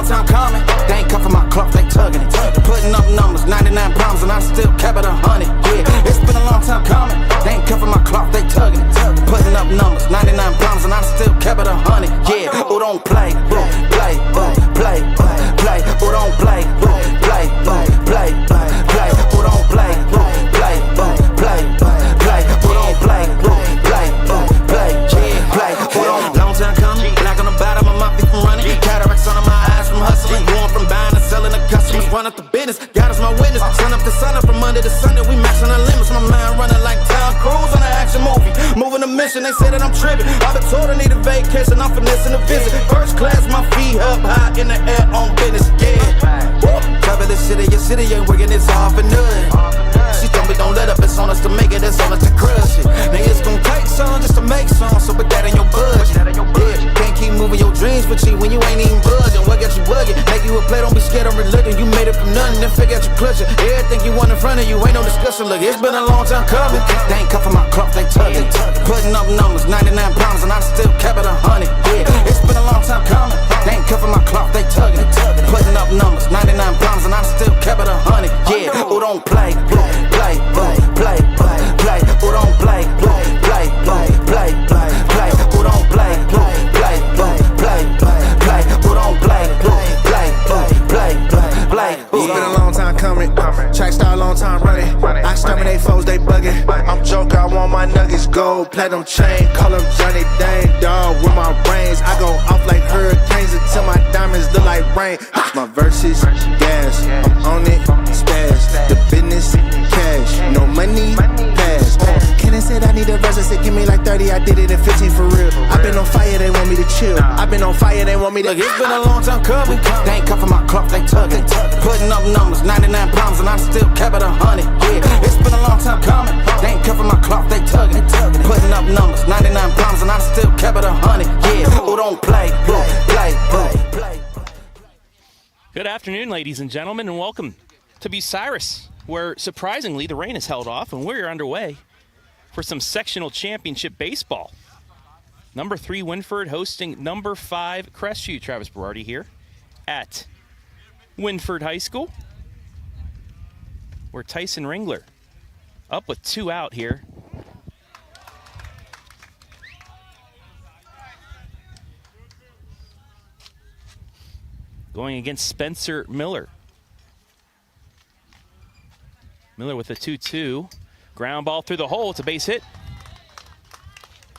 time coming. They ain't cuffing my cloth, they tugging it. Putting up numbers, 99 pounds, and I still kept it 100. Yeah, it's been a long time coming. They ain't cuffing my cloth, they tugging it. Putting up numbers, 99 pounds, and I still kept it 100. Yeah, who don't play, play, play, play, who don't play, play, play, play, who don't play, play, play, play, who don't play, play, play, play, who don't. Long time coming, black on the bottom of my feet from running, cataracts under my eyes from hustling, going from buying to selling to customers, run up the business, God is my witness, sun up to sun up from Monday to Sunday, we maxing our limits, my mind running like Tom Cruise on an action movie, moving a mission, they say that I'm tripping, I've been told I need a vacation, I'm finessing a visit, first class, my feet up high in the air on business, yeah, cover the city, your city ain't working, it's all for nothing, she told me don't let up, it's on us to make it, it's on us to crush it, niggas gon' take some just to make some, so put that in your budget, yeah, can't keep moving your dreams for cheap when you ain't even budging, what got you bugging, make you a play, don't be scared of religion, you made it from nothing, then figure out your clutching, everything you want in front of you, ain't no discussion, look, it's been a long time coming, they ain't cuffing my cloth, they tugging, putting up numbers, 99 pounds, and I still kept it 100, yeah, it's been a long time coming, they ain't cuffing my cloth, they tugging, putting up numbers, 99 pounds, and I still kept it 100, yeah, who don't play, play, play, play, who don't play, play, play, play, who don't play, play, play, who don't play, play. It's been a long time coming, track star, long time running, I exterminate foes, they bugging, I'm joker, I want my nuggets, gold, platinum chain, call them Johnny Dang, dog, with my brains, I go off like hurricanes until my diamonds look like rain, my verses, gas, I'm on it, spaz, the business, cash, no money, pass, Kenny said I need a verse, I said give me like 30, I did it in 15 for real, I've been on fire, they want me to chill, I've been on fire, they want me to, look, it's been a long time coming, they ain't cuffing my cloth, they tugging, putting up numbers, 99 pounds, and I still kept it 100, yeah, it's been a long time coming, they ain't cuffing my cloth, they tugging, putting up numbers, 99 pounds, and I still kept it 100, yeah, who don't play, play. Good afternoon, ladies and gentlemen, and welcome to Bucyrus, where surprisingly the rain has held off, and we're underway for some sectional championship baseball. Number 3 Wynford hosting number 5 Crestview. Travis Berardi here at Wynford High School, where Tyson Ringler up with 2 out here. Going against Spencer Miller. Miller with a 2-2. Ground ball through the hole. It's a base hit.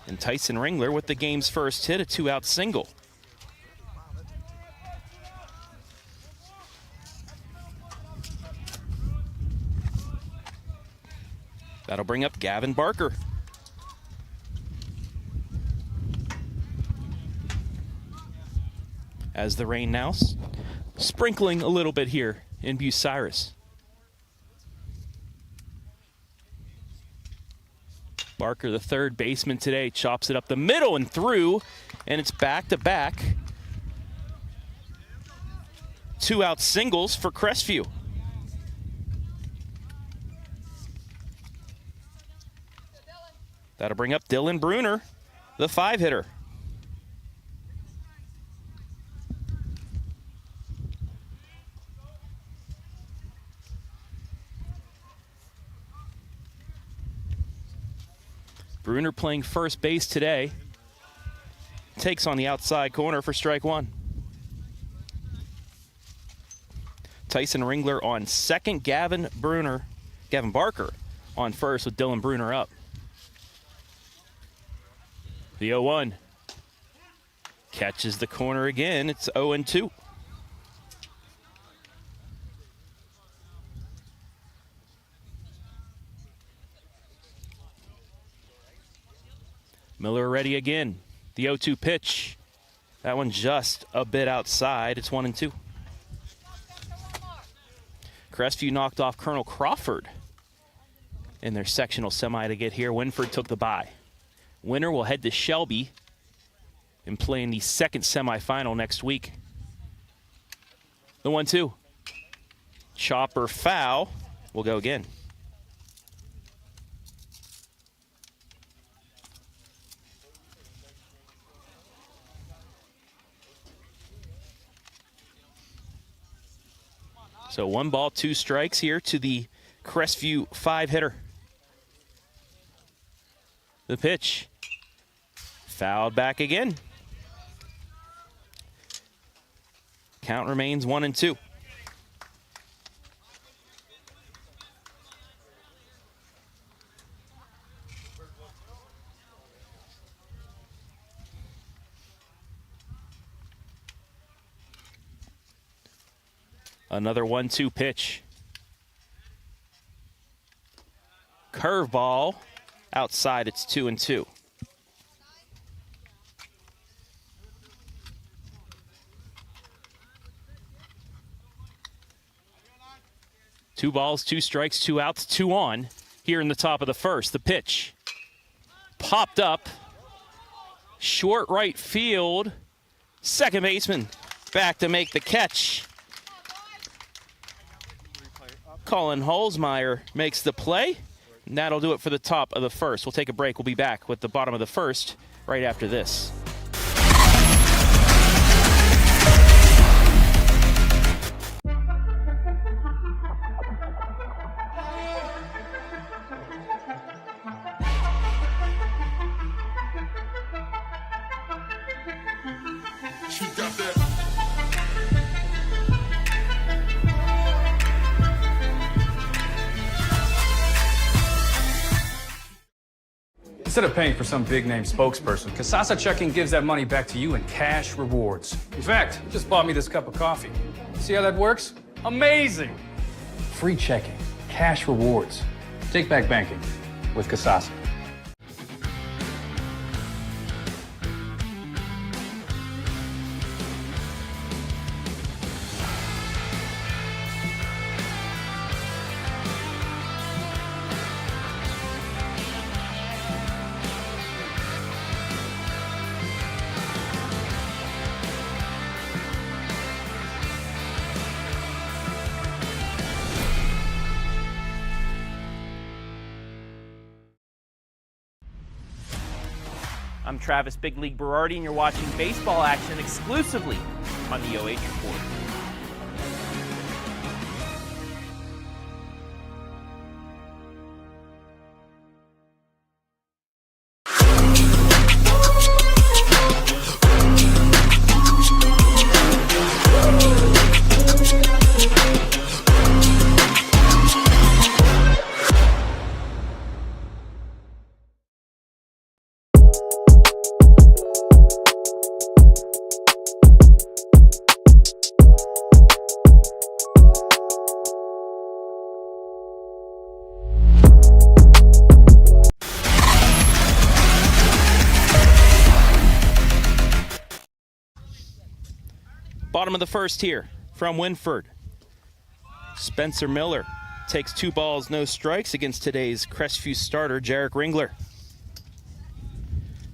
And Tyson Ringler with the game's first hit, a 2-out single. That'll bring up Gavin Barker. As the rain now sprinkling a little bit here in Bucyrus. Barker, the third baseman today, chops it up the middle and through, and it's back-to-back 2-out singles for Crestview. That'll bring up Dylan Bruner, the 5-hitter. Bruner playing first base today. Takes on the outside corner for strike 1. Tyson Ringler on second. Gavin Barker on first with Dylan Bruner up. The 0-1. Catches the corner again. It's 0-2. Miller ready again. The 0-2 pitch. That one just a bit outside. It's 1-2. Crestview knocked off Colonel Crawford in their sectional semi to get here. Wynford took the bye. Winner will head to Shelby and play in the second semifinal next week. The 1-2. Chopper foul. Will go again. So 1 ball, 2 strikes here to the Crestview 5-hitter. The pitch. Fouled back again. Count remains 1-2. Another 1-2 pitch. Curveball. Outside, it's 2-2. Two balls, 2 strikes, 2 outs, 2 on. Here in the top of the first, the pitch. Popped up. Short right field. Second baseman back to make the catch. Colin Holzmeyer makes the play. And that'll do it for the top of the first. We'll take a break. We'll be back with the bottom of the first right after this. Instead of paying for some big-name spokesperson, Kasasa Checking gives that money back to you in cash rewards. In fact, it just bought me this cup of coffee. See how that works? Amazing! Free checking, cash rewards. Take back banking with Kasasa. I'm Travis Big League Berardi, and you're watching baseball action exclusively on the OH Report. Bottom of the first here from Wynford. Spencer Miller takes 2 balls, no strikes against today's Crestview starter, Tyson Ringler.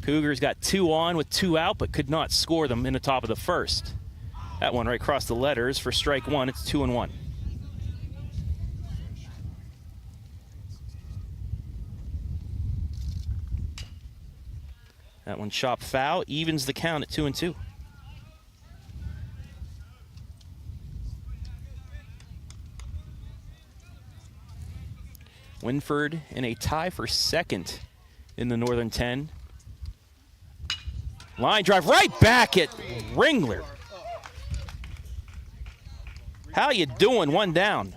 Cougars got 2 on with 2 out, but could not score them in the top of the first. That one right across the letters for strike 1. It's 2-1. That one chopped foul, evens the count at 2-2. Wynford in a tie for second in the Northern 10. Line drive right back at Ringler. How you doing? 1 down.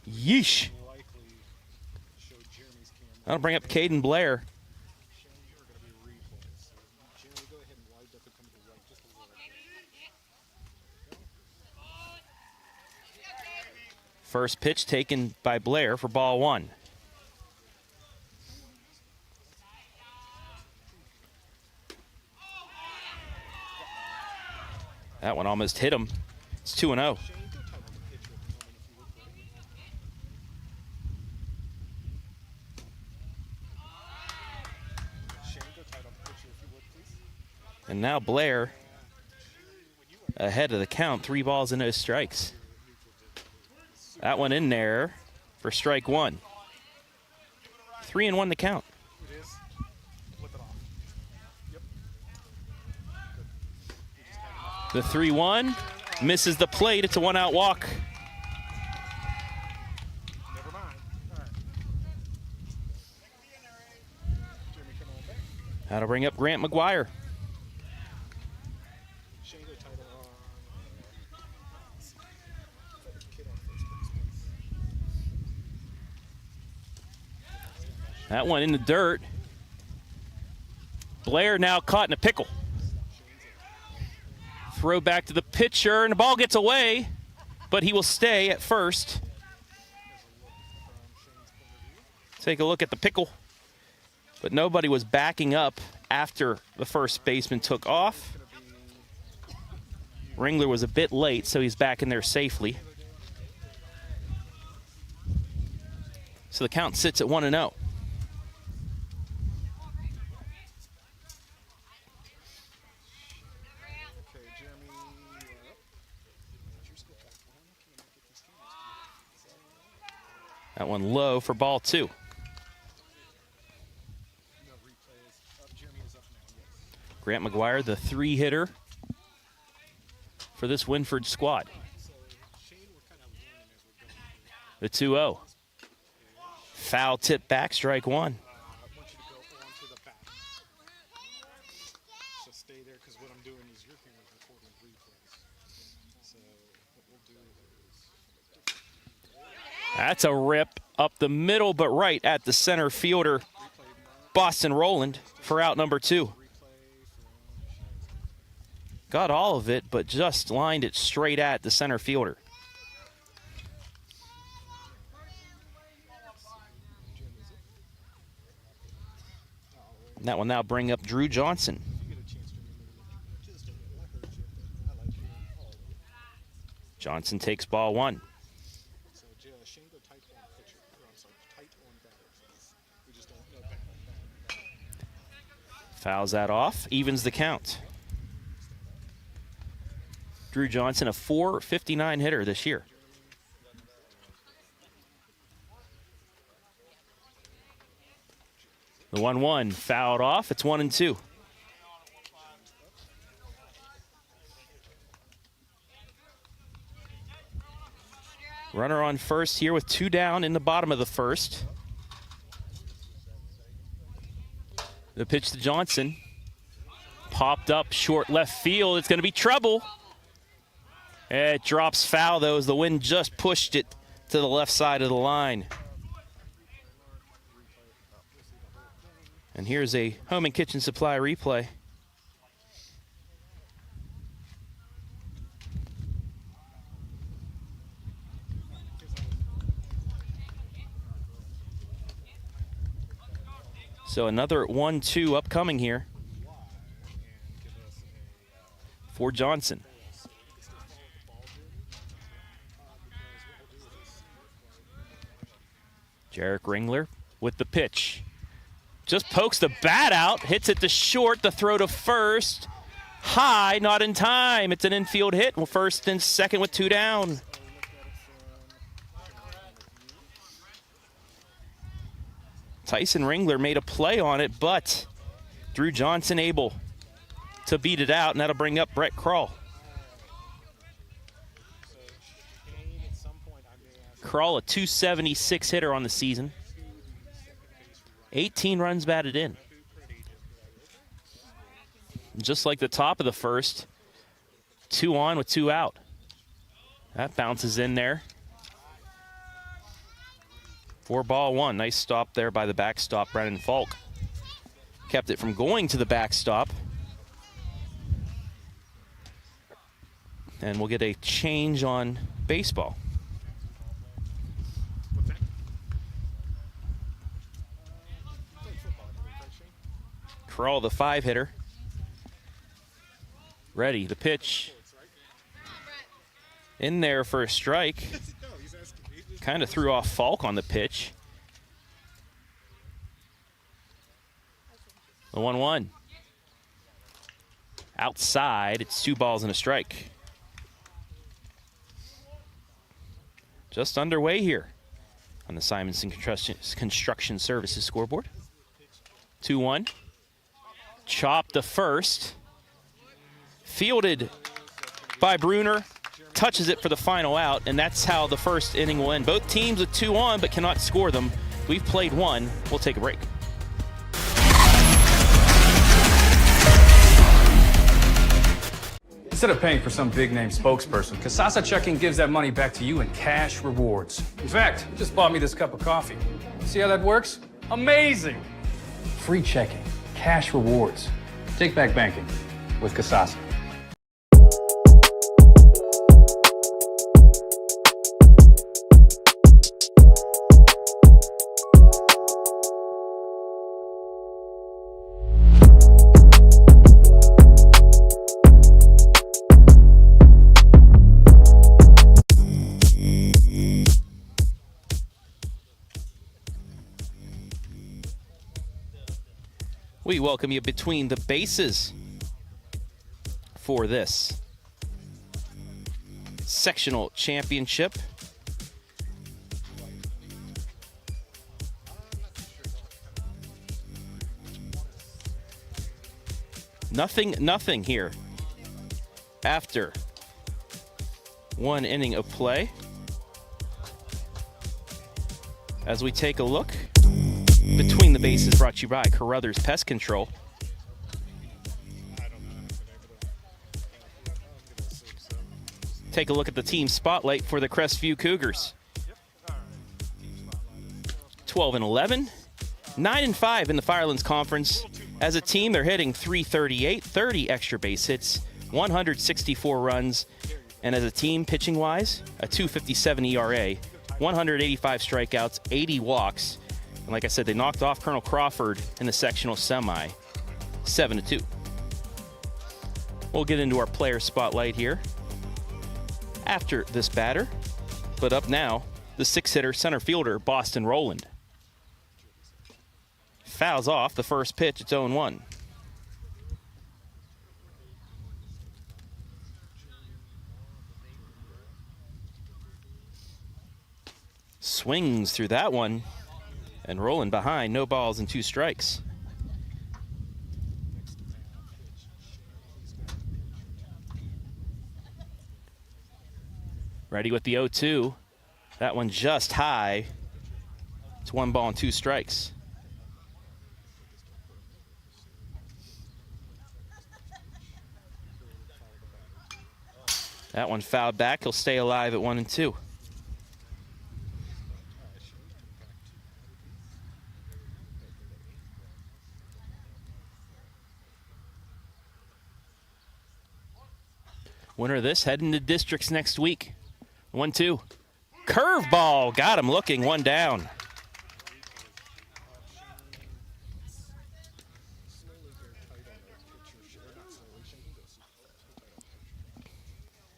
Yeesh. That'll bring up Kaiden Blair. First pitch taken by Blair for ball 1. That one almost hit him. It's 2-0. And now Blair ahead of the count. 3 balls and no strikes. That one in there for strike 1. 3-1 the count. The 3-1 misses the plate. It's a 1-out walk. That'll bring up Grant McGuire. That one in the dirt. Blair now caught in a pickle. Throw back to the pitcher, and the ball gets away, but he will stay at first. Take a look at the pickle. But nobody was backing up after the first baseman took off. Ringler was a bit late, so he's back in there safely. So the count sits at 1-0. That one low for ball 2. Grant McGuire, the 3-hitter for this Wynford squad. The 2-0. Foul tip back, strike 1. That's a rip up the middle, but right at the center fielder, Boston Rowland, for out number 2. Got all of it, but just lined it straight at the center fielder. And that will now bring up Drew Johnson. Johnson takes ball 1. Fouls that off, evens the count. Drew Johnson, a .459 hitter this year. The 1-1 fouled off. It's 1-2. Runner on first here with 2 down in the bottom of the first. The pitch to Johnson. Popped up short left field. It's going to be trouble. It drops foul, though, as the wind just pushed it to the left side of the line. And here's a Home and Kitchen Supply replay. So another 1-2 upcoming here for Johnson. Jarek Ringler with the pitch. Just pokes the bat out, hits it to short, the throw to first. High, not in time. It's an infield hit. Well, first and second with 2 down. Tyson Ringler made a play on it, but Drew Johnson able to beat it out, and that'll bring up Brett Krall. Krall, a .276 hitter on the season. 18 runs batted in. Just like the top of the first, 2 on with 2 out. That bounces in there. 4-1. Nice stop there by the backstop, Brennan Falk. Kept it from going to the backstop. And we'll get a change on baseball. Krall, the 5-hitter. Ready, the pitch. In there for a strike. Kind of threw off Falk on the pitch. The 1-1. Outside, it's 2 balls and a strike. Just underway here on the Simonson Construction Services scoreboard. 2-1. Chopped the first. Fielded by Bruner, touches it for the final out, and that's how the first inning will end. Both teams with 2 on, but cannot score them. We've played 1. We'll take a break. Instead of paying for some big-name spokesperson, Kasasa Checking gives that money back to you in cash rewards. In fact, it just bought me this cup of coffee. See how that works? Amazing! Free checking, cash rewards. Take back banking with Kasasa. We welcome you between the bases for this sectional championship. Nothing here after 1 inning of play. As we take a look, Between the Bases brought to you by CAROTHERS Pest Control. Take a look at the team spotlight for the Crestview Cougars. 12-11, 9-5 in the Firelands Conference. As a team, they're hitting .338, 30 extra base hits, 164 runs, and as a team, pitching-wise, a .257 ERA, 185 strikeouts, 80 walks. And like I said, they knocked off Colonel Crawford in the sectional semi, 7-2. We'll get into our player spotlight here after this batter. But up now, the 6-hitter center fielder, Boston Rowland. Fouls off the first pitch, it's 0-1. Swings through that one. And Rowland behind, no balls and 2 strikes. Ready with the 0-2. That one just high. It's 1 ball and 2 strikes. That one fouled back. He'll stay alive at 1-2. Winner of this heading to districts next week. 1-2. Curveball. Got him looking. 1 down.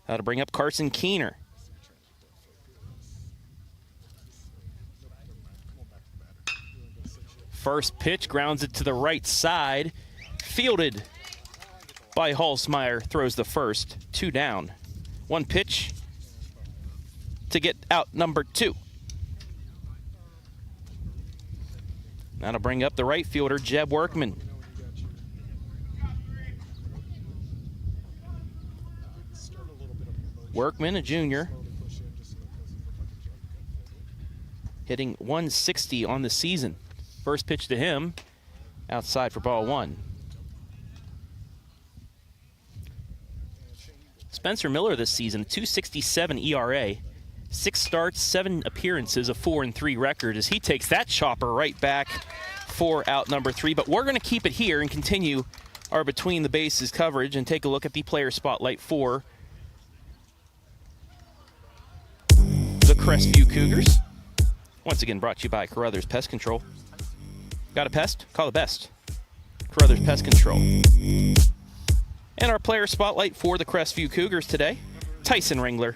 That'll bring up Carson Keener. First pitch grounds it to the right side. Fielded by Halsmeyer, throws the first. 2 down. 1 pitch to get out number 2. That'll bring up the right fielder, Jeb Workman. Workman, a junior, hitting .160 on the season. First pitch to him, outside for ball 1. Spencer Miller this season, a .267 ERA, 6 starts, 7 appearances, a 4-3 record as he takes that chopper right back for out number 3. But we're going to keep it here and continue our Between the Bases coverage and take a look at the player spotlight for the Crestview Cougars. Once again, brought to you by CAROTHERS Pest Control. Got a pest? Call the best. CAROTHERS Pest Control. And our player spotlight for the Crestview Cougars today, Tyson Ringler.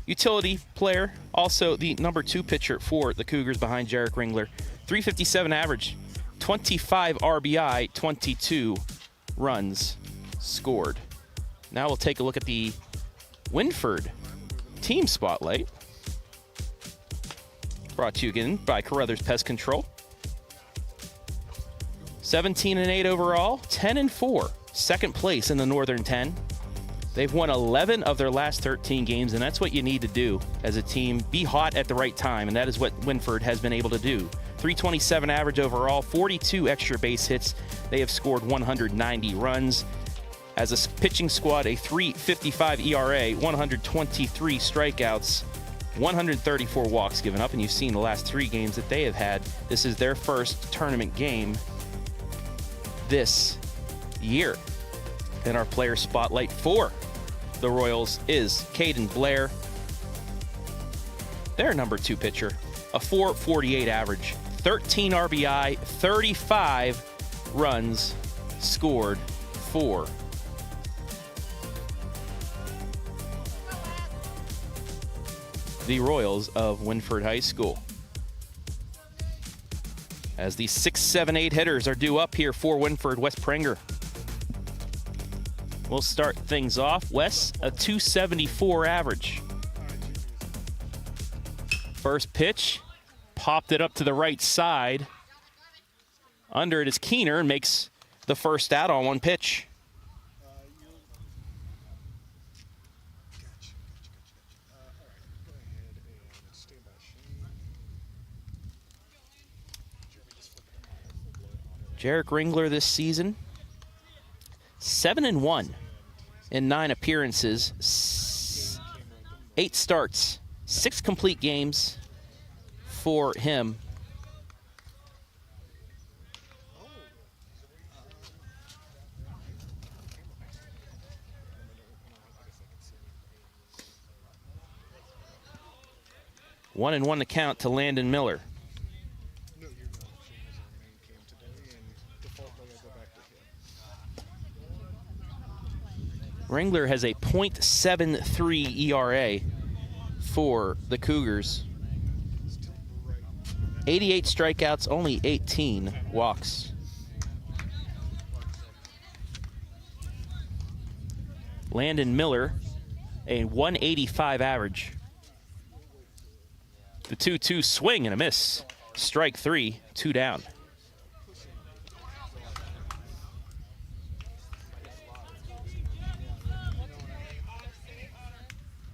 Utility player, also the number 2 pitcher for the Cougars behind Jarek Ringler. .357 average, 25 RBI, 22 runs scored. Now we'll take a look at the Wynford team spotlight. Brought to you again by CAROTHERS Pest Control. 17-8 overall, 10-4. Second place in the Northern 10. They've won 11 of their last 13 games, and that's what you need to do as a team. Be hot at the right time, and that is what Wynford has been able to do. 327 average overall, 42 extra base hits. They have scored 190 runs. As a pitching squad, a 3.55 ERA, 123 strikeouts, 134 walks given up, and you've seen the last 3 games that they have had. This is their first tournament game this year. In our player spotlight for the Royals is Kaiden Blair, their number 2 pitcher, a 4.48 average, 13 RBI, 35 runs scored for the Royals of Wynford High School. As the 6, 7, 8 hitters are due up here for Wynford, Wes Prenger. We'll start things off. Wes, a 274 average. First pitch, popped it up to the right side. Under it is Keener and makes the first out on 1 pitch. Jarek Ringler this season, 7-1 in 9 appearances, 8 starts, 6 complete games for him. One and one to count to Landon Miller. Ringler has a .73 ERA for the Cougars. 88 strikeouts, only 18 walks. Landon Miller, a 185 average. The 2-2 swing and a miss. Strike 3, 2 down.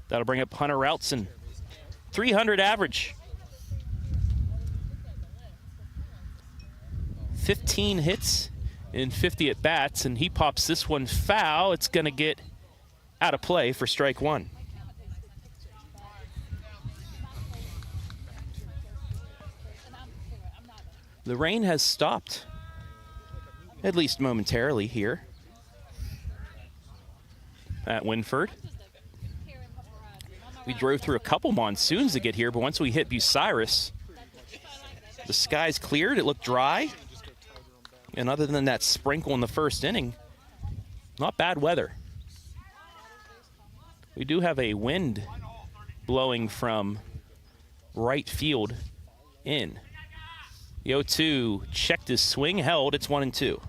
That'll bring up Hunter Routson. 300 average. 15 hits in 50 at-bats, and he pops this one foul. It's going to get out of play for strike 1. The rain has stopped, at least momentarily here at Wynford. We drove through a couple monsoons to get here, but once we hit Bucyrus, the skies cleared, it looked dry. And other than that sprinkle in the first inning, not bad weather. We do have a wind blowing from right field in. The 0-2 checked his swing, held, it's 1-2.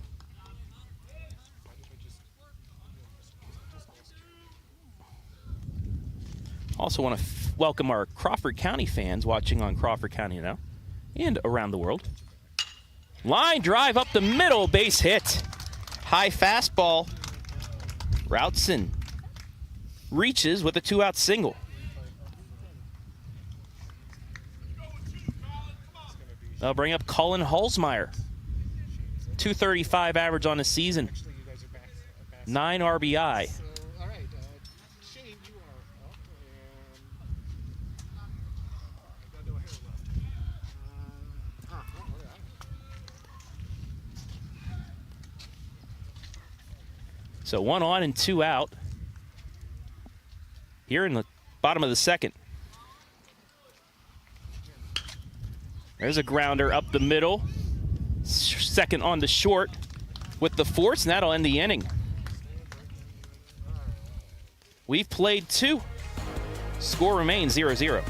Also want to welcome our Crawford County fans watching on Crawford County Now and around the world. Line drive up the middle, base hit. High fastball. Routson reaches with a 2-out single. They'll bring up Cullen Holzmeyer. 235 average on the season. 9 RBI. So 1 on and 2 out here in the bottom of the second. There's a grounder up the middle. Second on the short with the force, and that'll end the inning. We've played 2. Score remains 0-0.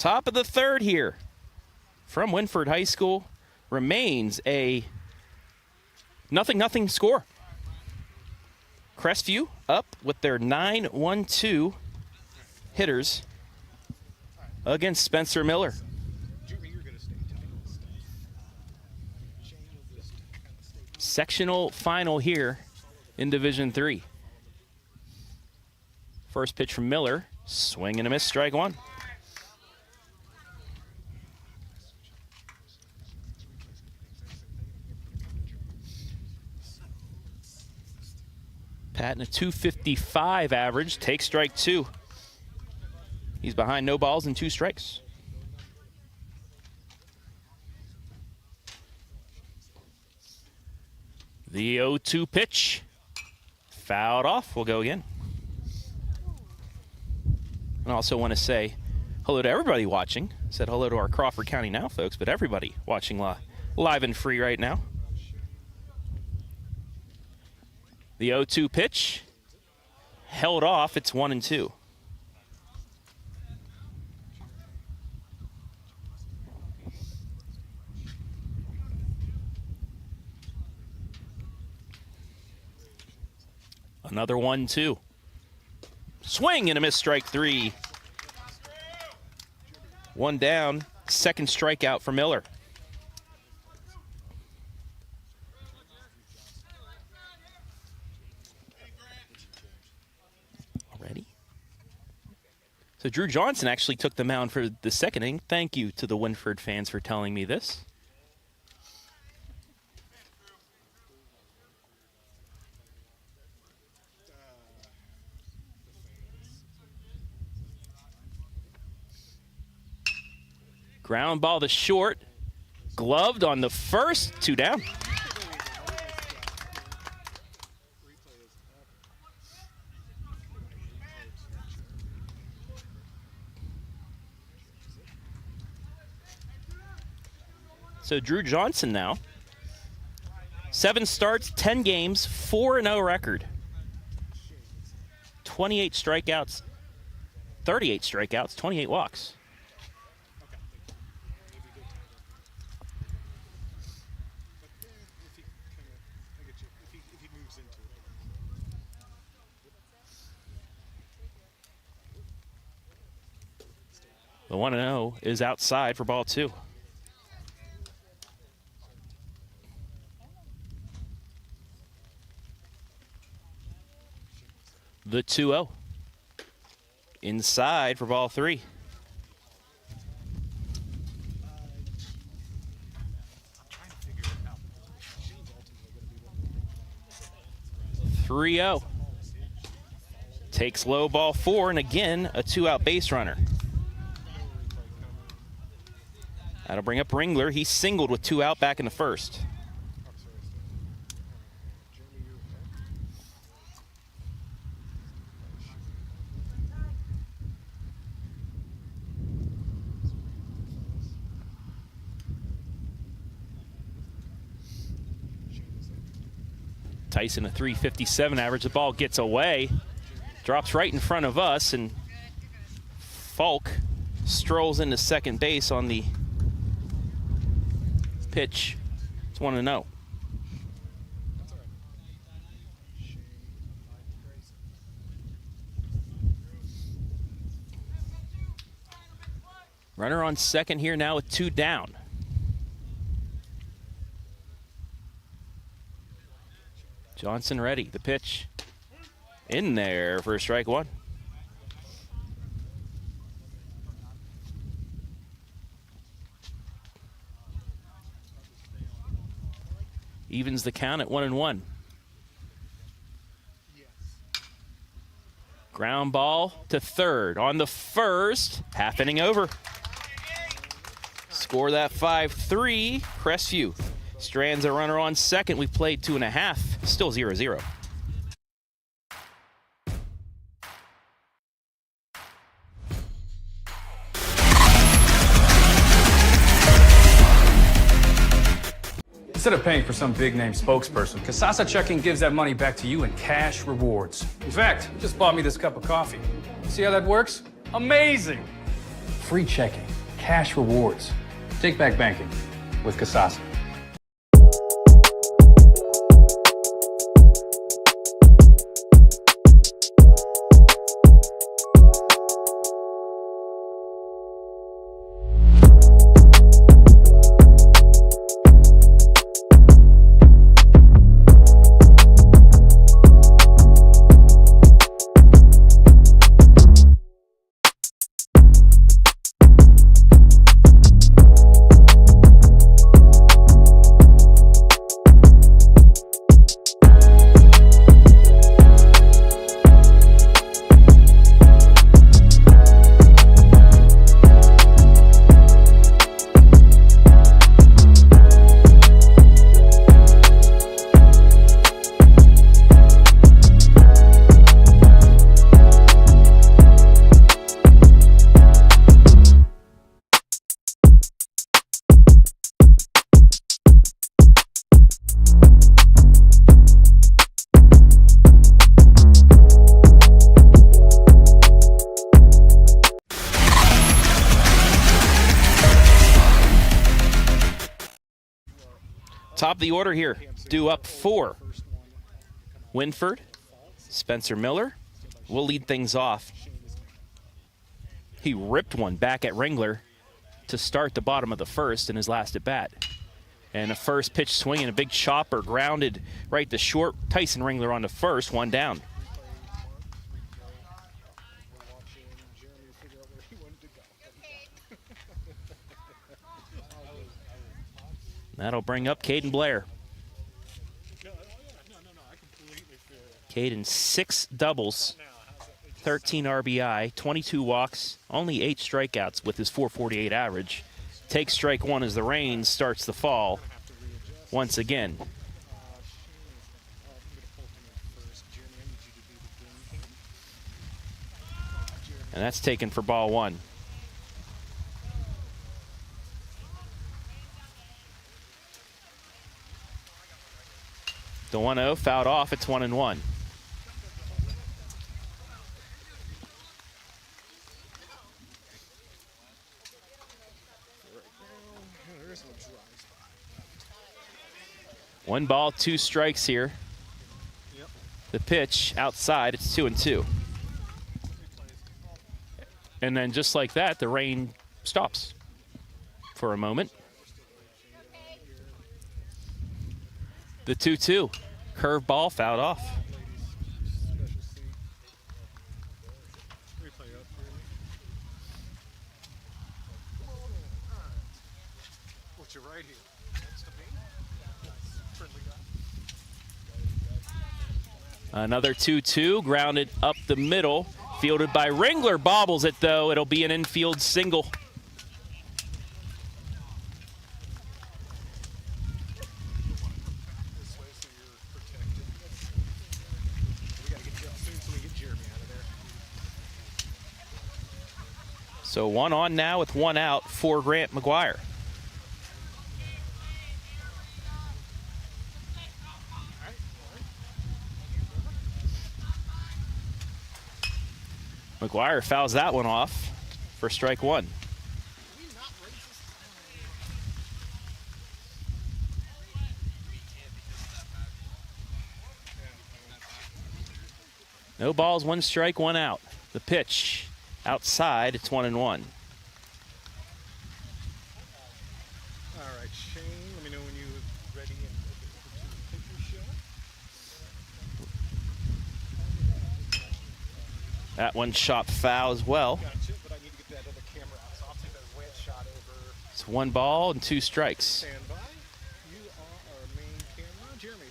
Top of the third here from Wynford High School. Remains a 0-0 score. Crestview up with their 9-1-2 hitters against Spencer Miller. Sectional final here in Division III. First pitch from Miller, swing and a miss, strike one. Patton a .255 average, takes strike two. He's behind no balls and 2 strikes. The 0-2 pitch, fouled off. We'll go again. And I also want to say hello to everybody watching. Said hello to our Crawford County Now folks, but everybody watching live and free right now. The 0-2 pitch, held off. It's 1-2. Another 1-2. Swing and a miss, strike three. One down, second strikeout for Miller. Already? So Drew Johnson actually took the mound for the second inning. Thank you to the Wynford fans for telling me this. Ground ball to short, gloved on the first, 2 down. So Drew Johnson now, 7 starts, 10 games, 4-0 record. 28 strikeouts, 38 strikeouts, 28 walks. The 1-0 is outside for ball 2. The 2-0. Inside for ball 3. .3-0. Takes low, ball 4, and again a 2-out base runner. That'll bring up Ringler. He singled with 2 out back in the first. Tyson a .357 average. The ball gets away, drops right in front of us, and Falk strolls into second base on the pitch. It's 1-0. Runner on second here now with 2 down. Johnson ready. The pitch in there for strike 1. Evens the count at 1-1. Ground ball to third on the first. Half inning over. Score that 5-3. Crestview strands a runner on second. We've played 2.5. Still 0-0. Instead of paying for some big-name spokesperson, Kasasa Checking gives that money back to you in cash rewards. In fact, you just bought me this cup of coffee. See how that works? Amazing! Free checking. cash rewards. Take back banking with Kasasa. Top of the order here, due up 4. Wynford, Spencer Miller will lead things off. He ripped one back at Ringler to start the bottom of the first in his last at bat. And a first pitch swing and a big chopper grounded right to short. Tyson Ringler on the first, one down. That'll bring up Kaiden Blair. Kaiden 6 doubles, 13 RBI, 22 walks, only 8 strikeouts with his .448 average. Takes strike 1 as the rain starts to fall once again. And that's taken for ball 1. The 1-0 fouled off. It's 1-1. One ball, 2 strikes here. The pitch outside, it's 2-2. And then just like that, the rain stops for a moment. The 2-2, curve ball fouled off. Another 2-2, grounded up the middle, fielded by Ringler, bobbles it though. It'll be an infield single. So 1 on now with 1 out for Grant McGuire. McGuire fouls that one off for strike 1. No balls, 1 strike, 1 out. The pitch outside, it's 1-1. All right, Shane, let me know when you're ready and to take your shot. That one shot foul as well. Gotcha, but I need to get that other camera out, so I'll take that wet shot over. It's 1 ball and 2 strikes. Stand by. You are our main camera. Jeremy.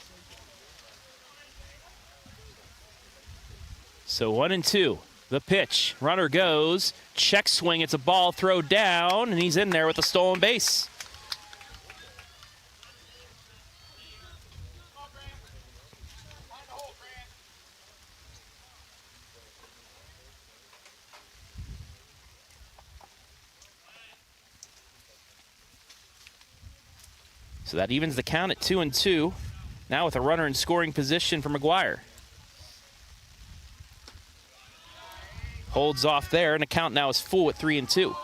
So 1-2. The pitch, runner goes, check swing, it's a ball, throw down, and he's in there with a stolen base. So that evens the count at 2-2. Now with a runner in scoring position for McGuire. Holds off there, and the count now is full at 3-2.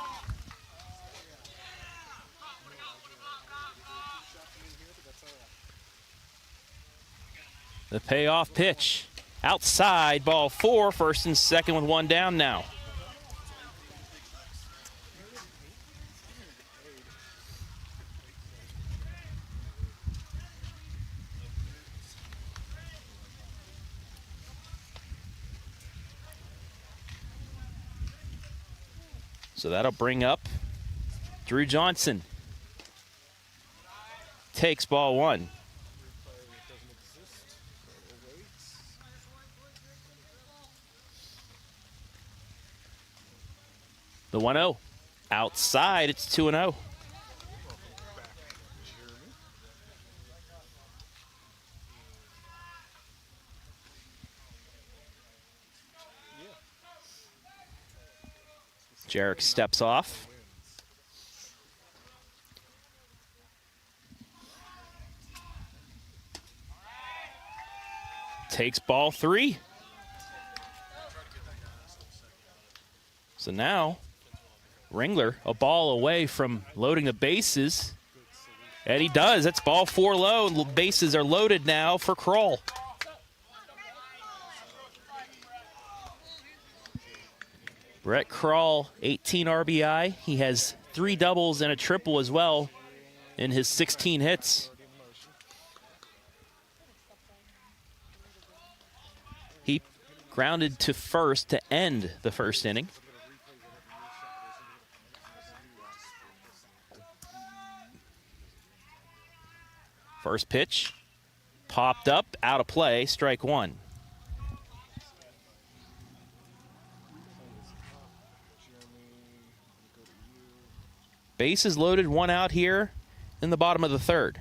The payoff pitch. Outside, ball 4, first and second with one down now. So that'll bring up Drew Johnson. Takes ball 1. The 1-0. Outside, it's 2-0. Jarek steps off. Takes ball 3. So now, Ringler a ball away from loading the bases. And he does. That's ball 4 low. Bases are loaded now for Kroll. Brett Kroll, 18 RBI. He has 3 doubles and a triple as well in his 16 hits. He grounded to first to end the first inning. First pitch, popped up, out of play, strike 1. Bases loaded, 1 out here in the bottom of the 3rd.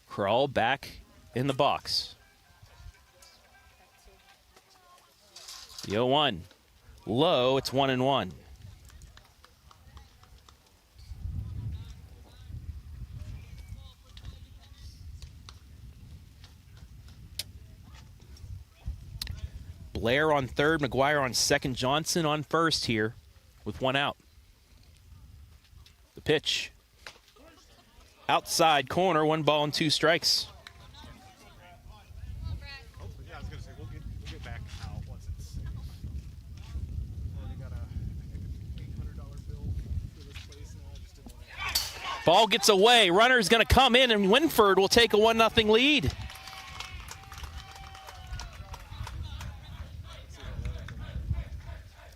Kroll back in the box. The 0-1. Low, it's 1-1. Blair on third, McGuire on second, Johnson on first here with 1 out. The pitch. Outside corner, 1 ball and 2 strikes. Yeah, I was gonna say we'll get back out once it's. Already got a $800 bill for this place now. I just didn't want to. Ball gets away. Runner's going to come in, and Wynford will take a 1-0 lead.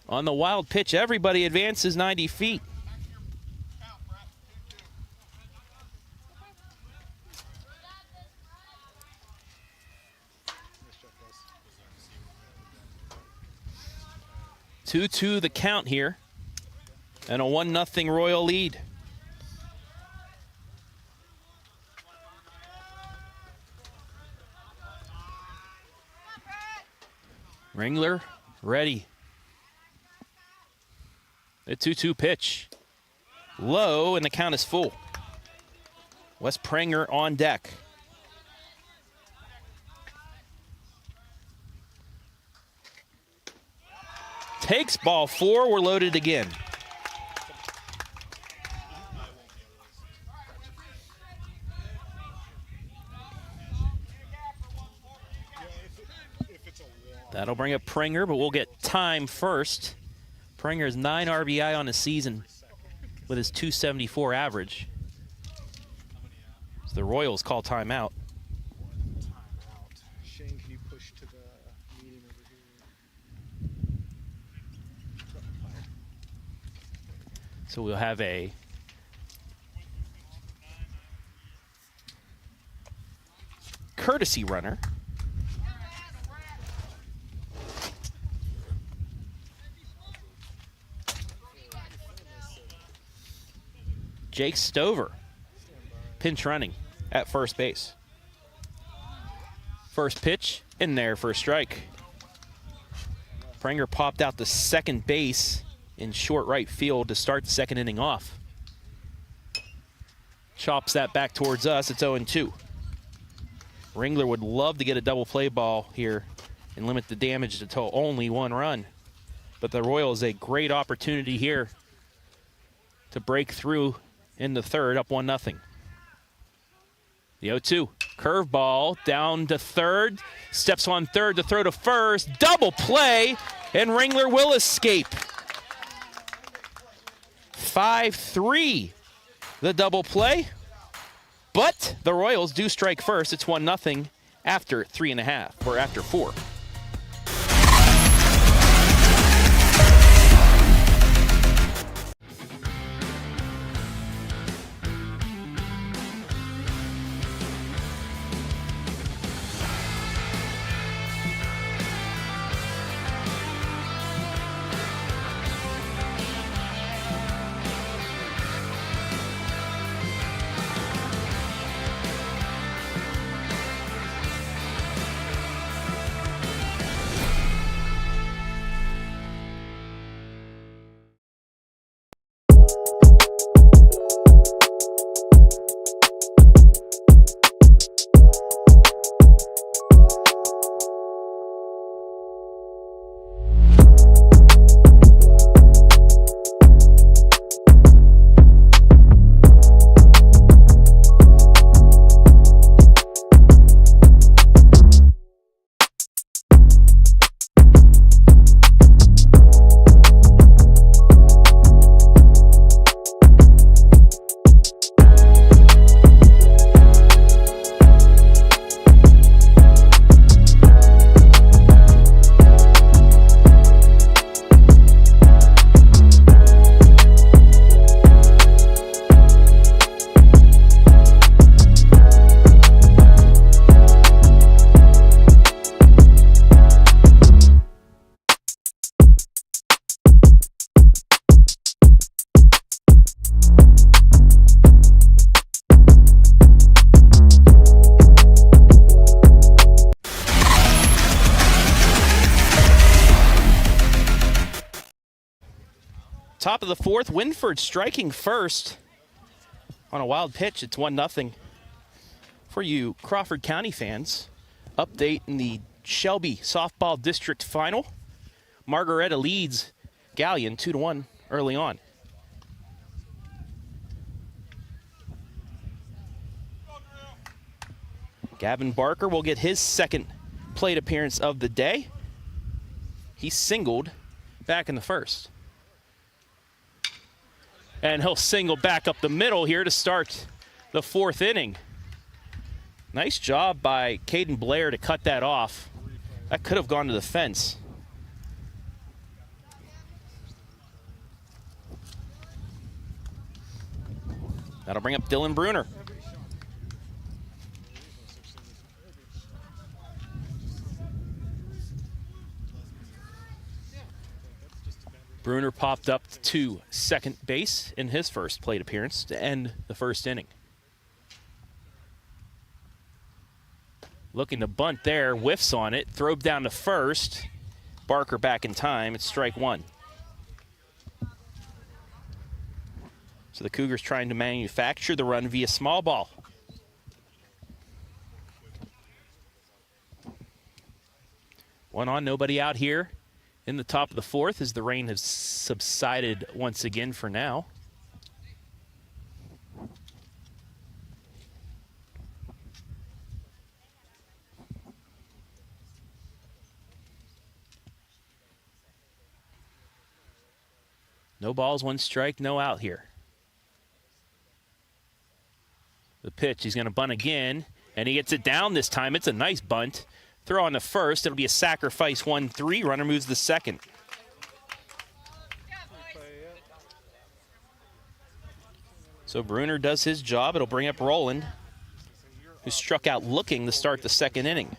On the wild pitch, everybody advances 90 feet. Two-two the count here, and a 1-0 Royal lead. Ringler ready. The 2-2 pitch. Low, and the count is full. Wes Pranger on deck. Takes ball 4. We're loaded again. That'll bring up Pranger, but we'll get time first. Pranger's 9 RBI on the season with his .274 average. So the Royals call timeout. Shane, can you push to the meeting over here? So we'll have a courtesy runner. Jake Stover, pinch running at first base. First pitch, in there for a strike. Pranger popped out to second base in short right field to start the second inning off. Chops that back towards us, it's 0-2. Ringler would love to get a double play ball here and limit the damage to only 1 run. But the Royals a great opportunity here to break through in the third, up 1-0. The 0-2, curveball down to third, steps on third to throw to first, double play, and Ringler will escape. 5-3, the double play, but the Royals do strike first. It's 1-0 after 3.5, or after 4. Top of the fourth, Wynford striking first on a wild pitch. It's 1-0. For you Crawford County fans, update in the Shelby Softball District Final. Margaretta leads Galleon 2-1 early on. Gavin Barker will get his second plate appearance of the day. He singled back in the first. And he'll single back up the middle here to start the fourth inning. Nice job by Kaiden Blair to cut that off. That could have gone to the fence. That'll bring up Dylan Bruner. Bruner popped up to second base in his first plate appearance to end the first inning. Looking to bunt there, whiffs on it, throw down to first. Barker back in time, it's strike one. So the Cougars trying to manufacture the run via small ball. One on, nobody out here. In the top of the fourth as the rain has subsided once again for now. No balls, one strike, no out here. The pitch, he's going to bunt again, and he gets it down this time. It's a nice bunt. Throw on the first. It'll be a sacrifice 1-3. Runner moves the second. So Bruner does his job. It'll bring up Roland, who struck out looking to start the second inning.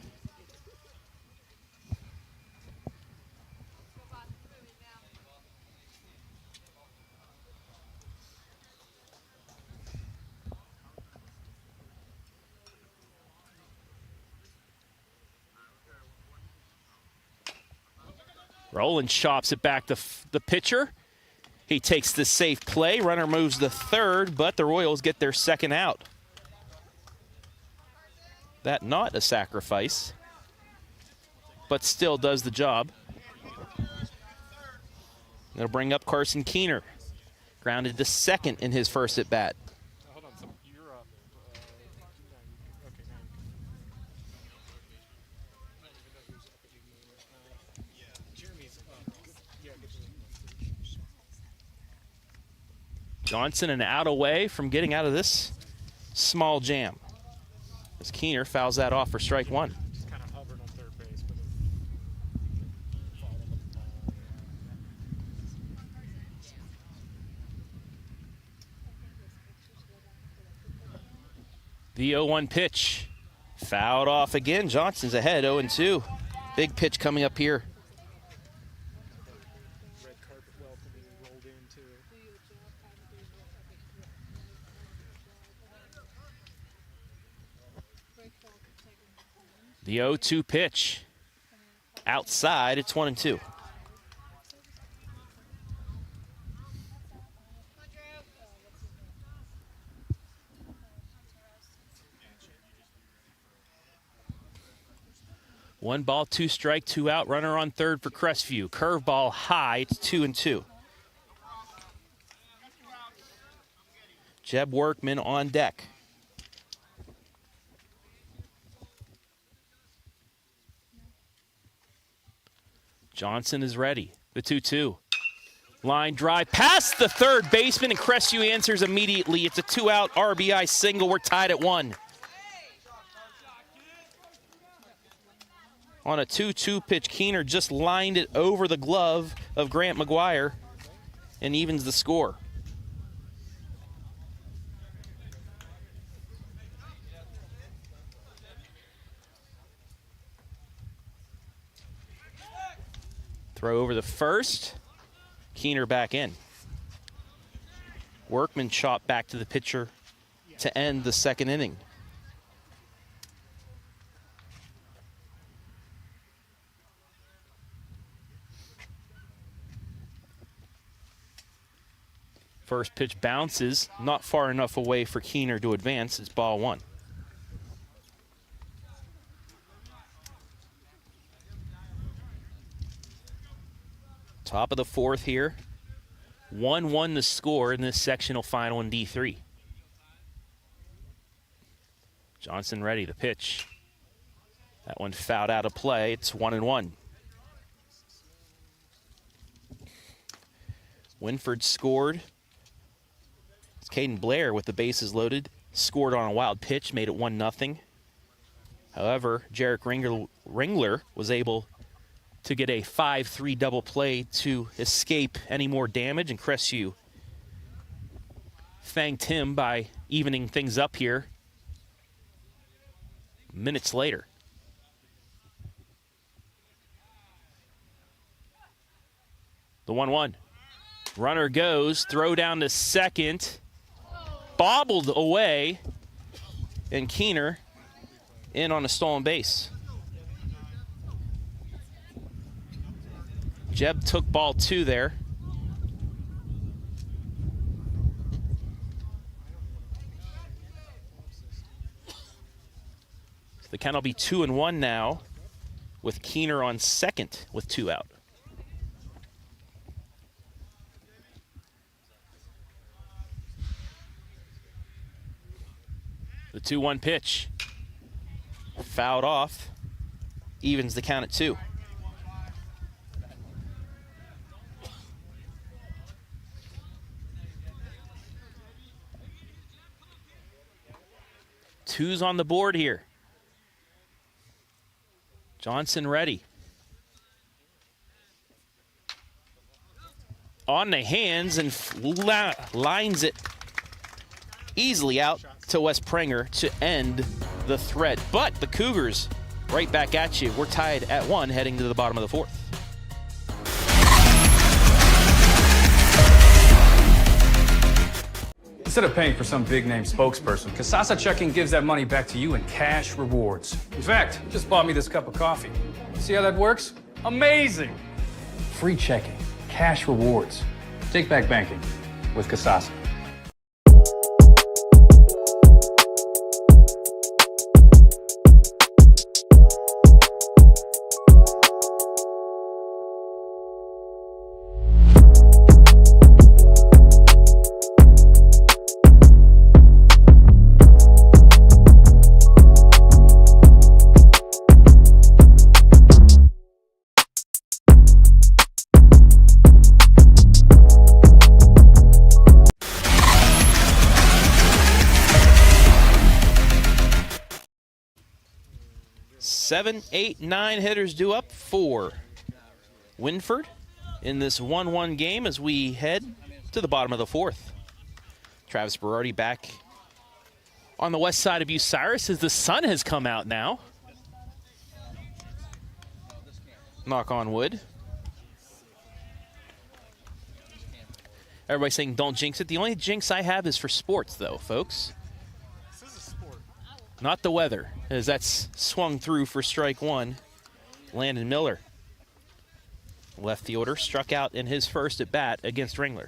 Roland chops it back to the pitcher. He takes the safe play. Runner moves the third, but the Royals get their second out. That not a sacrifice, but still does the job. They'll bring up Carson Keener. Grounded to second in his first at bat. Hold on, you're up. Okay, now Jeremy's up. Yeah, get the Johnson an out away from getting out of this small jam, as Keener fouls that off for strike one. just kind of hovering on third base, but following the ball. The 0-1 pitch. Fouled off again. Johnson's ahead 0-2. Big pitch coming up here. Red carpet welcoming rolled into. The 0-2 pitch. Outside, it's 1-2. One ball, two strike, two out. Runner on third for Crestview. Curveball high. It's 2-2. Jeb Workman on deck. Johnson is ready. The 2-2. Line drive past the third baseman, and Crestview answers immediately. It's a two-out RBI single. We're tied at 1. On a 2-2 pitch, Keener just lined it over the glove of Grant McGuire and evens the score. Throw over the first. Keener back in. Workman chopped back to the pitcher to end the second inning. First pitch bounces, not far enough away for Keener to advance. It's ball one. Top of the fourth here. 1-1 the score in this sectional final in D3. Johnson ready, the pitch. That one fouled out of play. It's 1-1. Wynford scored. It's Kaiden Blair with the bases loaded. Scored on a wild pitch, made it 1-0. However, Jarek Ringler was able to get a 5-3 double play to escape any more damage, and Crestview thanked him by evening things up here minutes later. The 1-1. Runner goes, throw down to second, bobbled away, and Keener in on a stolen base. Jeb took ball 2 there. So the count will be 2-1 now, with Keener on second with 2 out. The 2-1 pitch. Fouled off. Evens the count at 2. Two's on the board here. Johnson ready. On the hands and lines it easily out to Wes Prenger to end the threat. But the Cougars right back at you. We're tied at 1 heading to the bottom of the 4th. Instead of paying for some big-name spokesperson, Kasasa Checking gives that money back to you in cash rewards. In fact, you just bought me this cup of coffee. See how that works? Amazing! Free checking, cash rewards. Take back banking with Kasasa. 7, 8, 9 hitters due up for Wynford in this 1-1 game as we head to the bottom of the 4th. Travis Berardi back on the west side of Bucyrus as the sun has come out now. Knock on wood. Everybody's saying don't jinx it. The only jinx I have is for sports, though, folks. This is a sport. Not the weather, as that's swung through for strike 1. Landon Miller, left fielder, struck out in his first at bat against Ringler.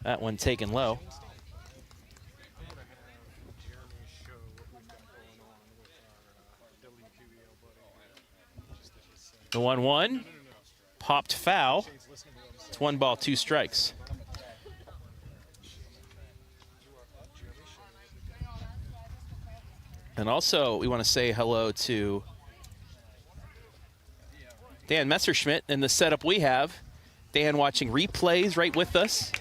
That one taken low. The 1-1 popped foul. It's 1 ball, 2 strikes. And also, we want to say hello to Dan Messerschmidt in the setup we have. Dan watching replays right with us.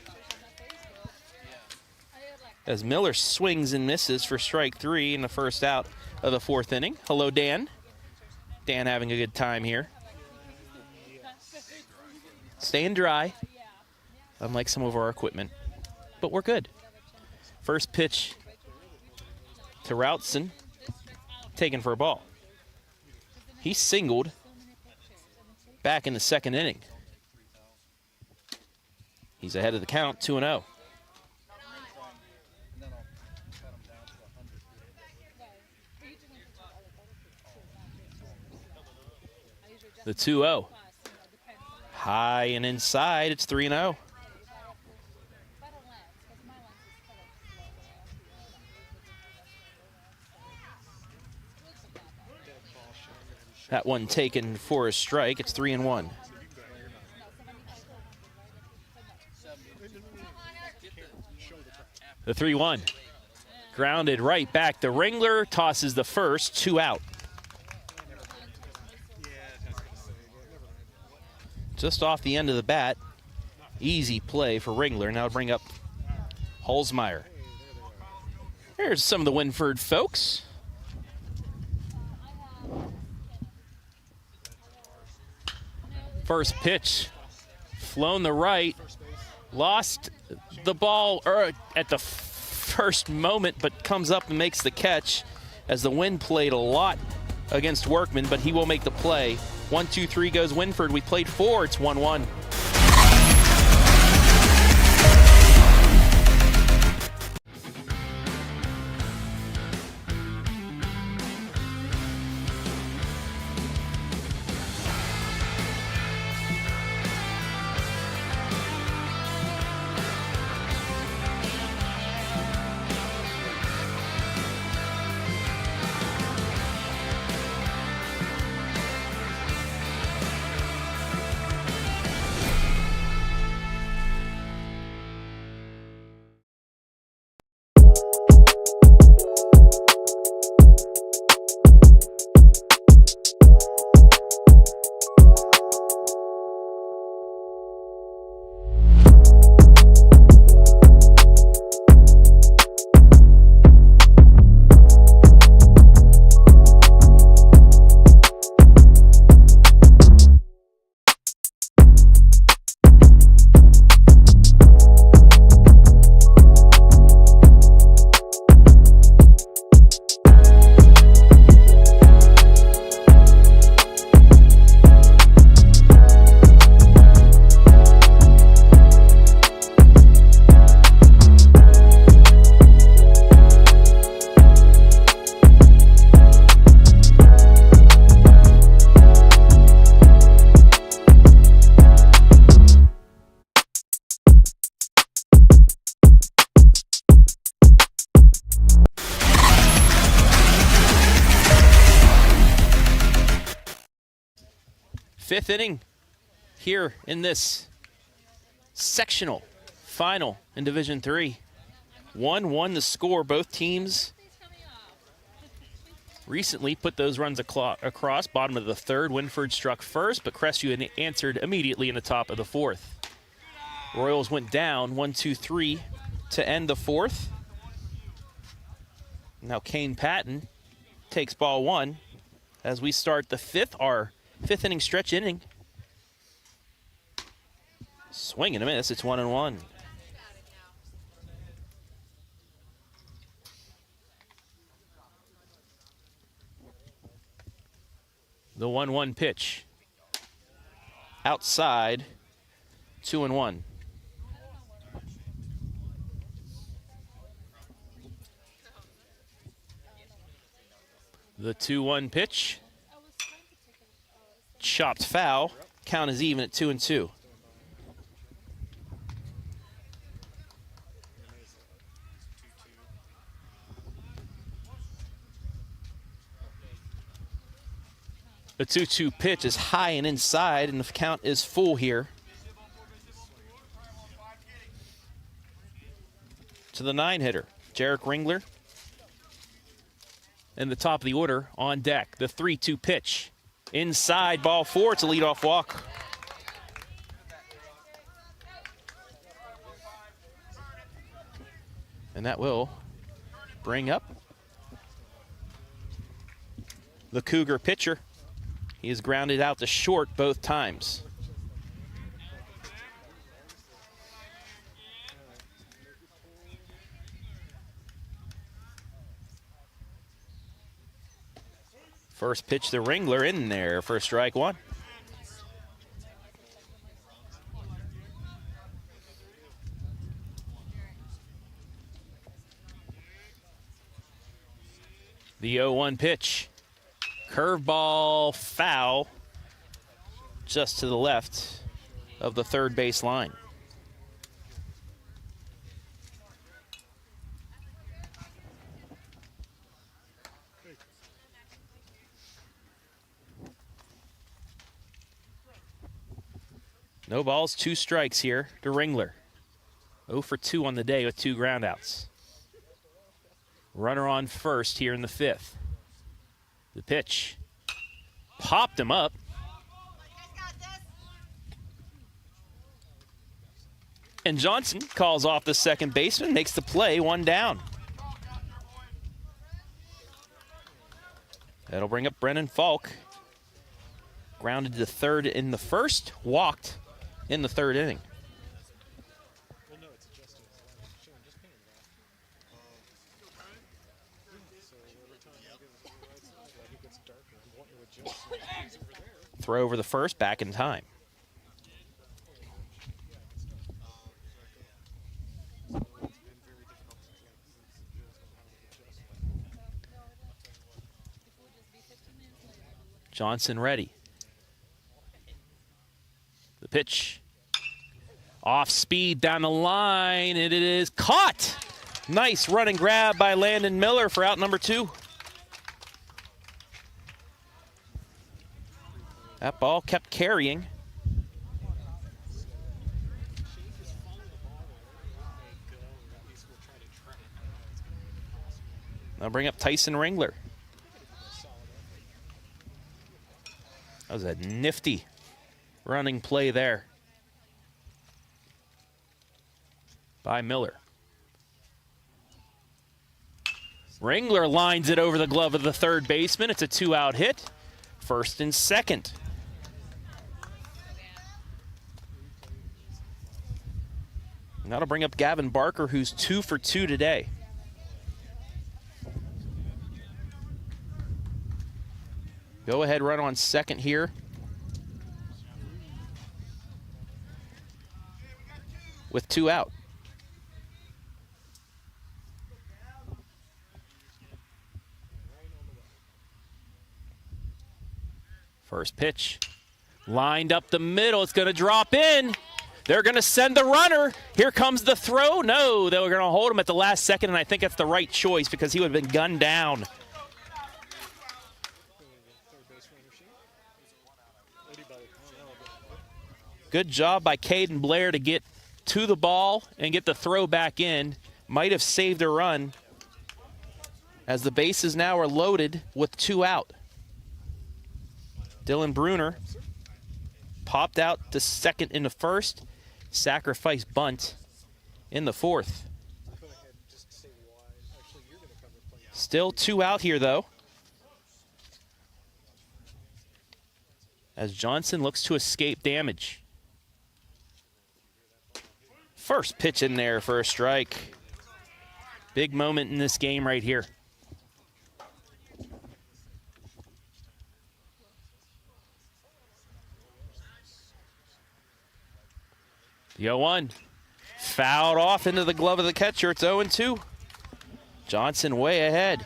As Miller swings and misses for strike 3 in the first out of the 4th inning. Hello, Dan. Dan having a good time here. Staying dry, unlike some of our equipment, but we're good. First pitch to Routson, taken for a ball. He singled back in the 2nd inning. He's ahead of the count, 2-0. The 2-0. High and inside, it's 3-0. That one taken for a strike, it's 3-1. The 3-1. Grounded right back. The Ringler tosses the first, 2 out. Just off the end of the bat. Easy play for Ringler. Now bring up Holzmeyer. Here's some of the Wynford folks. First pitch, flown the right, lost the ball at the first moment, but comes up and makes the catch as the wind played a lot against Workman, but he will make the play. 1-2-3 goes Wynford. We played 4. It's 1-1. Fifth inning here in this sectional final in Division III. 1-1 the score. Both teams recently put those runs across. Bottom of the 3rd, Wynford struck first, but Crestview answered immediately in the top of the 4th. Royals went down 1-2-3 to end the 4th. Now Kane Patton takes ball one as we start our fifth inning stretch inning. Swing and a miss. It's 1-1. The 1-1 pitch. Outside, 2-1. The 2-1 pitch. Chopped foul. Count is even at 2-2. The 2-2 pitch is high and inside, and the count is full here. To the 9-hitter, Jarek Ringler. In the top of the order on deck, the 3-2 pitch. Inside, ball four. It's a leadoff walk. And that will bring up the Cougar pitcher. He is grounded out to short both times. First pitch to Ringler in there for strike one. The 0-1 pitch. Curveball foul just to the left of the third base line. No balls, 2 strikes here to Ringler. 0 for 2 on the day with 2 groundouts. Runner on first here in the 5th. The pitch popped him up. And Johnson calls off the second baseman, makes the play, 1 down. That'll bring up Brennan Falk. Grounded to third in the first, walked in the third inning. Throw over the first, back in time. Johnson ready. The pitch. Off speed down the line, and it is caught. Nice run and grab by Landon Miller for out number 2. That ball kept carrying. Now bring up Tyson Ringler. That was a nifty running play there by Miller. Ringler lines it over the glove of the third baseman. It's a 2-out hit. First and second. Now to bring up Gavin Barker, who's 2 for 2 today. Go ahead run on second here. With 2 out. First pitch. Lined up the middle. It's going to drop in. They're going to send the runner. Here comes the throw. No, they were going to hold him at the last second, and I think that's the right choice because he would have been gunned down. Good job by Kaiden Blair to get to the ball and get the throw back in. Might have saved a run as the bases now are loaded with 2 out. Dylan Bruner popped out to second in the first. Sacrifice bunt in the 4th. Still 2 out here, though, as Johnson looks to escape damage. First pitch in there for a strike. Big moment in this game right here. The 0-1. Fouled off into the glove of the catcher. It's 0-2. Johnson way ahead.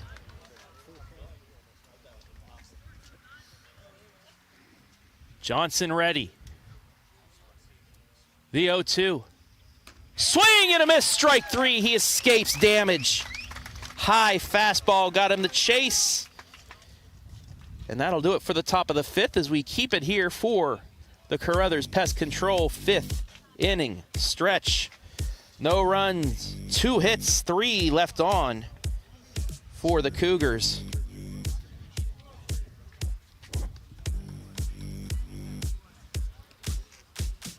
Johnson ready. The 0-2. Swing and a miss, strike 3. He escapes damage. High fastball got him the chase. And that'll do it for the top of the 5th as we keep it here for the Carothers Pest Control 5th inning stretch. No runs, 2 hits, 3 left on for the Cougars.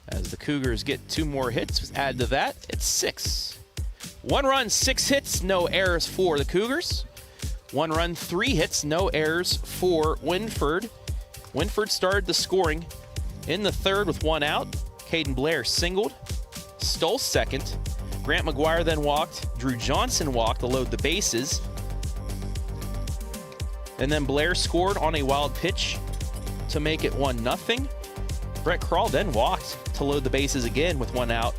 As the Cougars get 2 more hits, add to that, it's 6. 1 run, 6 hits, no errors for the Cougars. 1 run, 3 hits, no errors for Wynford. Wynford started the scoring in the 3rd with 1 out. Kaiden Blair singled, stole second. Grant McGuire then walked. Drew Johnson walked to load the bases. And then Blair scored on a wild pitch to make it 1-0. Brett Krall then walked to load the bases again with 1 out.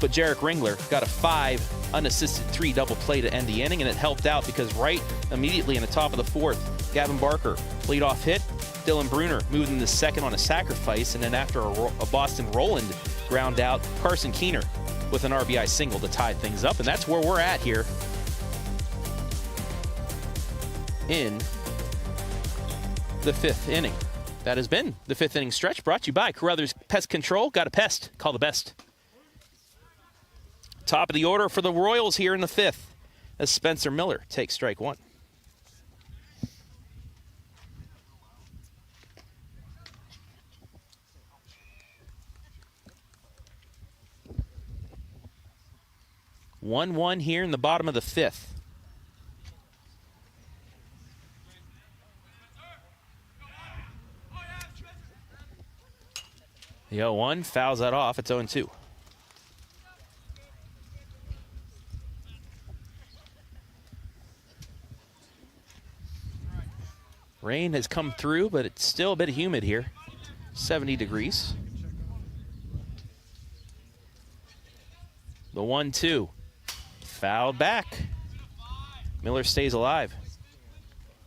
But Jarek Ringler got a 5 unassisted 3 double play to end the inning, and it helped out because right immediately in the top of the 4th, Gavin Barker leadoff hit. Dylan Bruner moved into second on a sacrifice, and then after a Boston Roland ground out, Carson Keener with an RBI single to tie things up, and that's where we're at here in the 5th inning. That has been the 5th inning stretch, brought to you by Carothers Pest Control. Got a pest, call the best. Top of the order for the Royals here in the 5th as Spencer Miller takes strike 1. One here in the bottom of the 5th. The 0-1 fouls that off. It's 0-2. Rain has come through, but it's still a bit humid here. 70 degrees. The 1-2. Fouled back. Miller stays alive.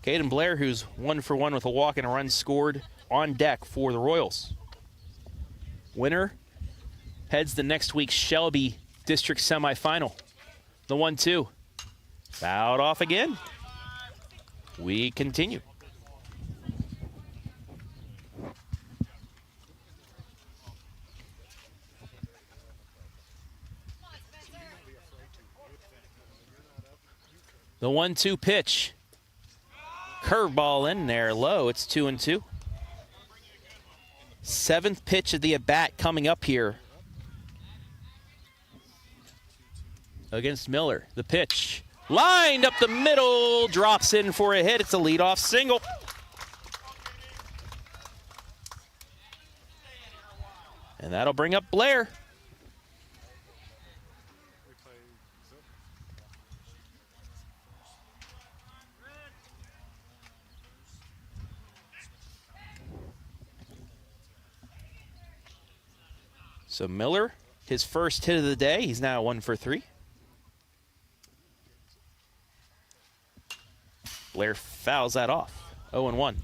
Kaiden Blair, who's 1 for 1 with a walk and a run scored, on deck for the Royals. Winner heads to next week's Shelby District Semifinal. The 1-2. Fouled off again. We continue. The 1-2 pitch. Curveball in there low. It's 2-2. 7th pitch of the at-bat coming up here against Miller. The pitch lined up the middle, drops in for a hit. It's a leadoff single. And that'll bring up Blair. So Miller, his first hit of the day. He's now 1 for 3. Blair fouls that off. 0-1.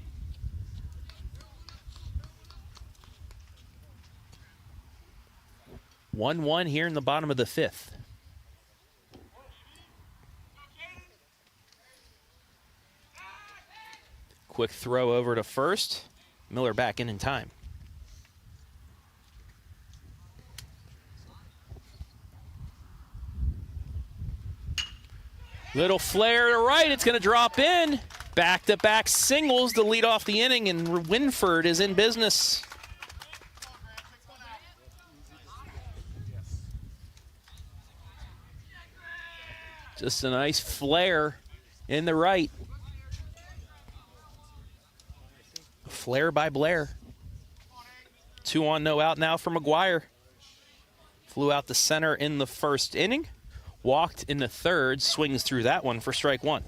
One here in the bottom of the 5th. Quick throw over to first. Miller back in time. Little flare to right, it's going to drop in. Back-to-back singles to lead off the inning, and Wynford is in business. Just a nice flare in the right. Flare by Blair. 2 on, no out now for McGuire. Flew out the center in the first inning. Walked in the third. Swings through that one for strike 1.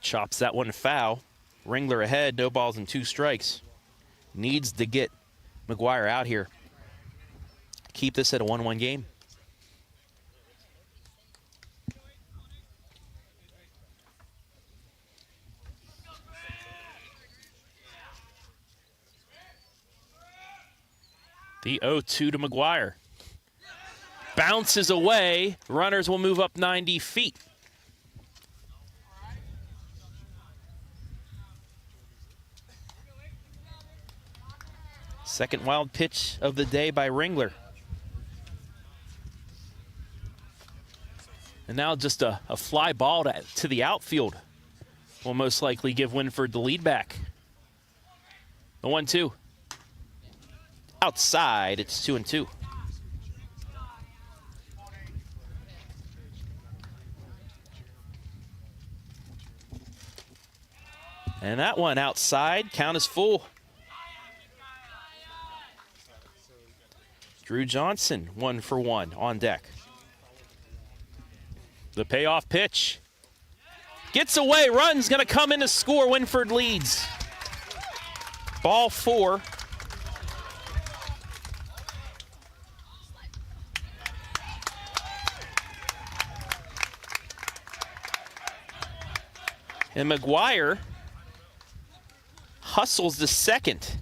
Chops that one foul. Ringler ahead, no balls and 2 strikes. Needs to get McGuire out here. Keep this at a 1-1 game. The 0-2 to McGuire. Bounces away. Runners will move up 90 feet. Second wild pitch of the day by Ringler. And now just a fly ball to the outfield will most likely give Wynford the lead back. The 1-2. Outside, it's 2-2. And that one outside, count is full. Drew Johnson, 1 for 1 on deck. The payoff pitch. Gets away, run's gonna come in to score. Wynford leads. Ball 4. And McGuire hustles the second.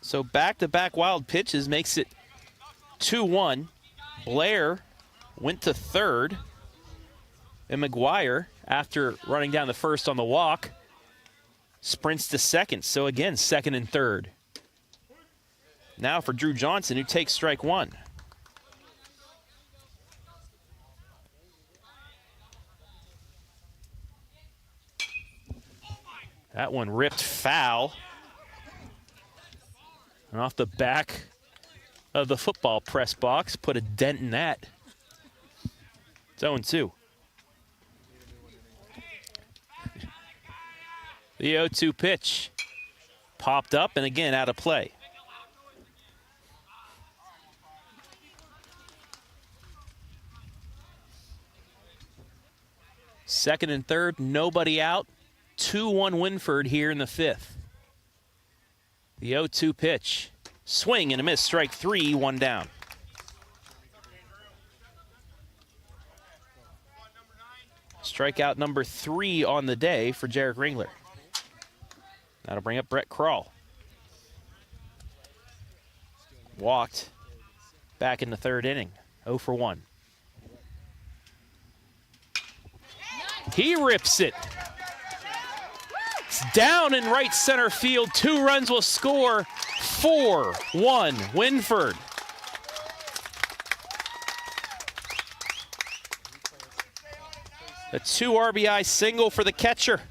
So back-to-back wild pitches makes it 2-1. Blair went to third. And McGuire, after running down the first on the walk, sprints to second. So again, second and third. Now for Drew Johnson, who takes strike 1. That one ripped foul. And off the back of the football press box, put a dent in that. It's 0-2. The 0-2 pitch. Popped up and again out of play. Second and third, nobody out. 2-1 Wynford here in the 5th. The 0-2 pitch. Swing and a miss. Strike 3, 1 down. Strikeout number 3 on the day for Jarek Ringler. That'll bring up Brett Krall. Walked back in the 3rd inning. 0 for 1. He rips it. It's down in right center field. 2 runs will score. 4-1 Wynford. A 2 RBI single for the catcher.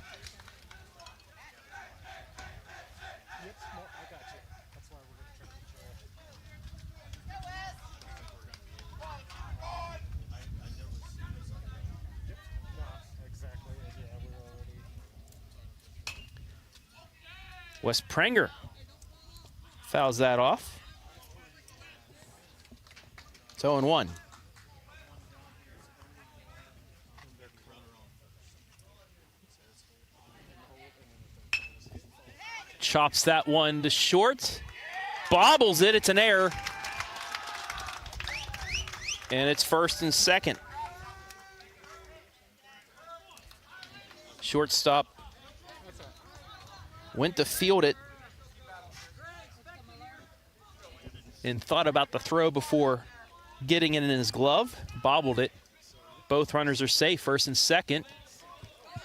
Wes Prenger fouls that off. It's 0-1. Chops that one to short. Bobbles it. It's an error. And it's 1st and 2nd. Shortstop went to field it and thought about the throw before getting it in his glove. Bobbled it. Both runners are safe, 1st and 2nd.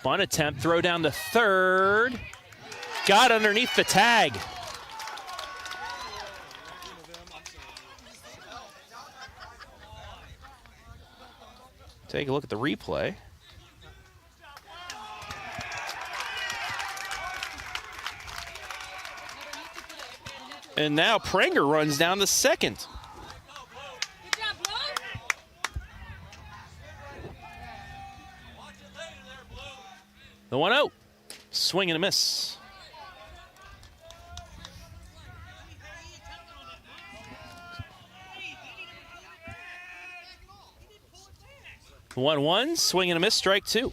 Bunt attempt, throw down to 3rd. Got underneath the tag. Take a look at the replay. And now Pranger runs down the second. The 1-0. Swing and a miss. The 1-1. Swing and a miss. Strike two.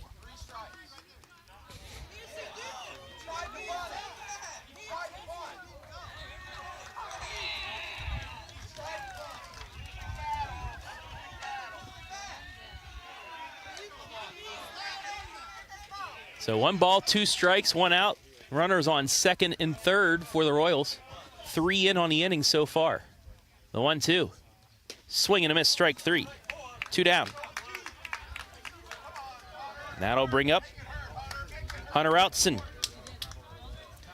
So 1 ball, 2 strikes, 1 out. Runners on second and third for the Royals. 3 in on the inning so far. The 1-2. Swing and a miss, strike 3. 2 down. That'll bring up Hunter Outson.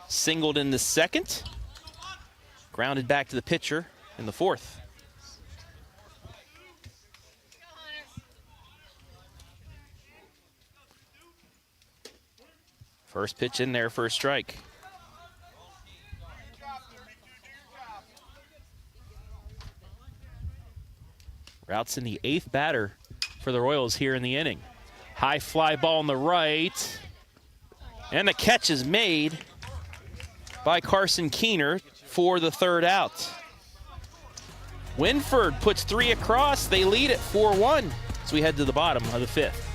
Singled in the second. Grounded back to the pitcher in the fourth. First pitch in there for a strike. Routson, the 8th batter for the Royals here in the inning. High fly ball on the right. And the catch is made by Carson Keener for the 3rd out. Wynford puts 3 across. They lead at 4-1 as we head to the bottom of the 5th.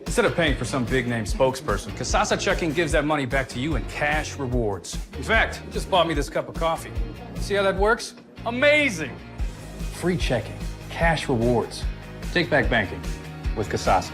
Instead of paying for some big-name spokesperson, Kasasa Checking gives that money back to you in cash rewards. In fact, you just bought me this cup of coffee. See how that works? Amazing! Free checking, cash rewards. Take back banking with Kasasa.